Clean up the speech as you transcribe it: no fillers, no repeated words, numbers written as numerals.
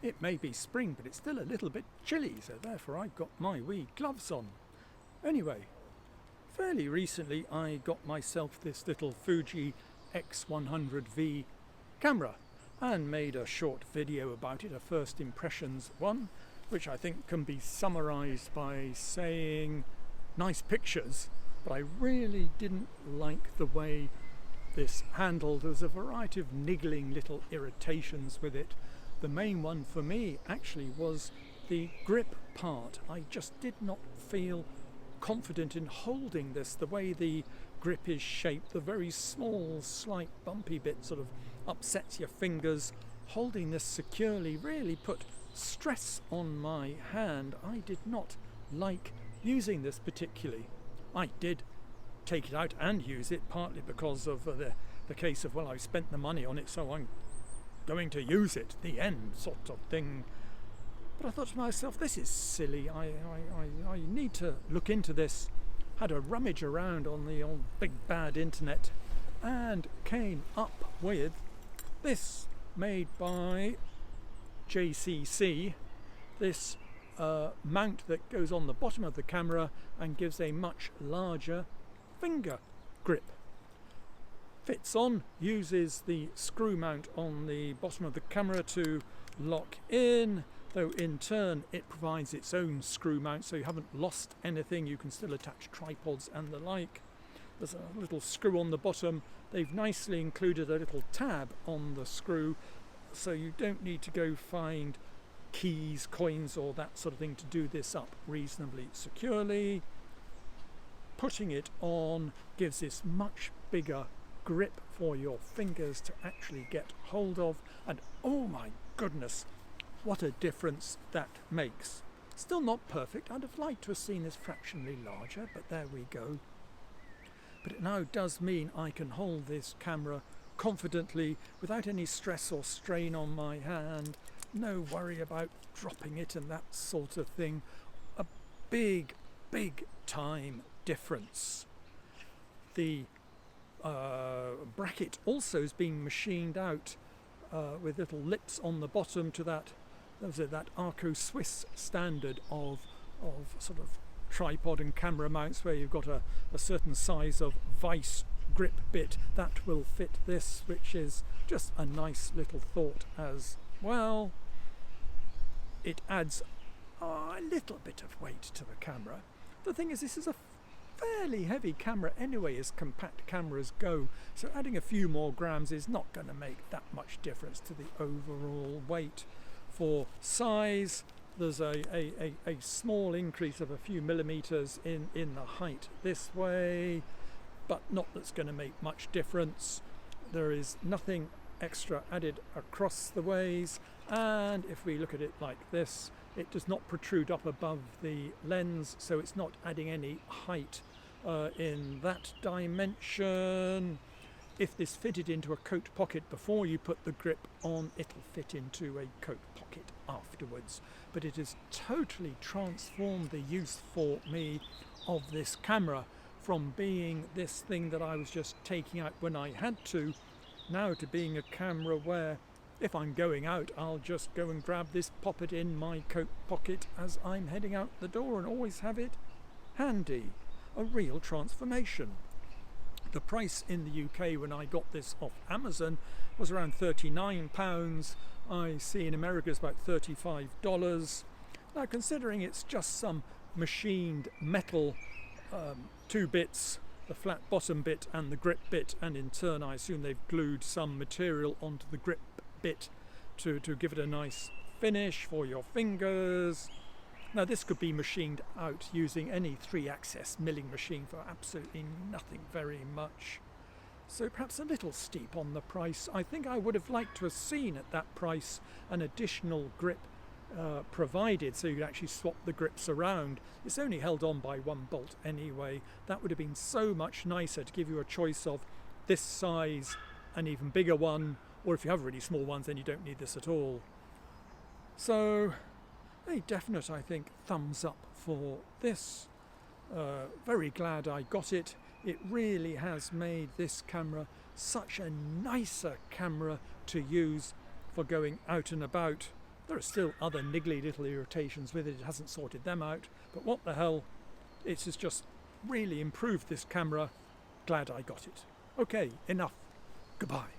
It may be spring, but it's still a little bit chilly, so therefore I've got my wee gloves on. Anyway, fairly recently I got myself this little Fuji X100V camera and made a short video about it, a first impressions one, which I think can be summarized by saying nice pictures, but I really didn't like the way this handled. There was a variety of niggling little irritations with it. The main one for me actually was the grip part. I just did not feel confident in holding this. The way the grip is shaped, the very small, slight bumpy bit sort of upsets your fingers. Holding this securely really put stress on my hand. I did not like using this particularly. I did take it out and use it, partly because of the case of, well, I've spent the money on it, so I'm going to use it, the end sort of thing. But I thought to myself, this is silly. I need to look into this. Had a rummage around on the old big bad internet and came up with this, made by JCC, this mount that goes on the bottom of the camera and gives a much larger finger grip. Fits on, uses the screw mount on the bottom of the camera to lock in, though in turn it provides its own screw mount, so you haven't lost anything. You can still attach tripods and the like. There's a little screw on the bottom. They've nicely included a little tab on the screw, so you don't need to go find keys, coins or that sort of thing to do this up reasonably securely. Putting it on gives this much bigger grip for your fingers to actually get hold of, and oh my goodness, what a difference that makes. Still not perfect. I'd have liked to have seen this fractionally larger, but there we go. But it now does mean I can hold this camera confidently without any stress or strain on my hand. No worry about dropping it and that sort of thing. A big time difference. The bracket also is being machined out with little lips on the bottom to that Arco-Swiss standard of sort of tripod and camera mounts, where you've got a certain size of vice grip bit that will fit this, which is just a nice little thought as well. It adds a little bit of weight to the camera. The thing is, this is a fairly heavy camera anyway, as compact cameras go, so adding a few more grams is not going to make that much difference to the overall weight. For size, there's a small increase of a few millimeters in the height this way, but not that's going to make much difference. There is nothing extra added across the ways, and if we look at it like this, it does not protrude up above the lens, so it's not adding any height in that dimension. If this fitted into a coat pocket before you put the grip on, it'll fit into a coat pocket afterwards. But it has totally transformed the use for me of this camera from being this thing that I was just taking out when I had to, now to being a camera where if I'm going out, I'll just go and grab this, pop it in my coat pocket as I'm heading out the door, and always have it handy. A real transformation. The price in the UK when I got this off Amazon was around £39. I see in America it's about $35. Now, considering it's just some machined metal two bits, the flat bottom bit and the grip bit, and in turn I assume they've glued some material onto the grip bit to give it a nice finish for your fingers. Now, this could be machined out using any 3-axis milling machine for absolutely nothing very much. So perhaps a little steep on the price. I think I would have liked to have seen at that price an additional grip provided, so you could actually swap the grips around. It's only held on by one bolt anyway. That would have been so much nicer to give you a choice of this size, an even bigger one, or if you have really small ones then you don't need this at all. So a definite, I think, thumbs up for this. Very glad I got it. It really has made this camera such a nicer camera to use for going out and about. There are still other niggly little irritations with it. It hasn't sorted them out. But what the hell? It has just really improved this camera. Glad I got it. Okay, enough. Goodbye.